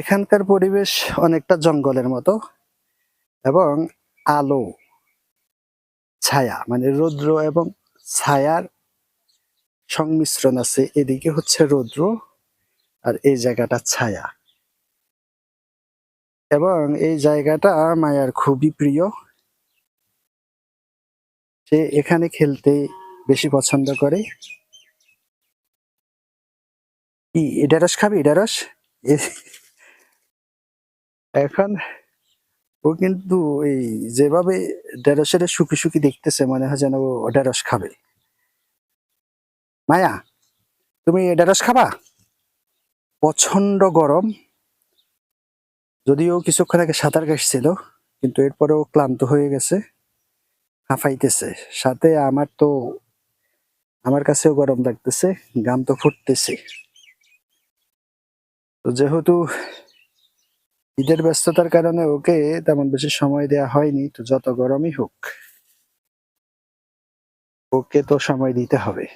এখানকার পরিবেশ অনেকটা জঙ্গলের মতো এবং আলো ছায়া মানে রৌদ্র এবং ছায়ার সংমিশ্রণ আছে। এদিকে হচ্ছে রৌদ্র আর এই জায়গাটা ছায়া, এবং এই জায়গাটা মায়ার খুবই প্রিয়। সে এখানে খেলতে বেশি পছন্দ করে। কি ঢেঁড়স খাবি? ঢেঁড়স এখন ও কিন্তু এই যেভাবে ঢেঁড়সের শুকি শুকি দেখতেছে মনে হয় যেন ও ঢেঁড়স খাবে। মায়া, তুমি ঢেঁড়স খাবা? প্রচন্ড গরম, যদিও কিছুক্ষণ আগে সাঁতার কাটছিল, কিন্তু এরপরেও ক্লান্ত হয়ে গেছে, হাঁফাইতেছে। সাথে আমার কাছেও গরম লাগতেছে, ঘাম তো ফুটতেছে। তো যেহেতু ঈদের ব্যস্ততার কারণে ওকে তেমন বেশি সময় দেওয়া হয়নি, তো যত গরমই হোক ওকে তো সময় দিতে হবে।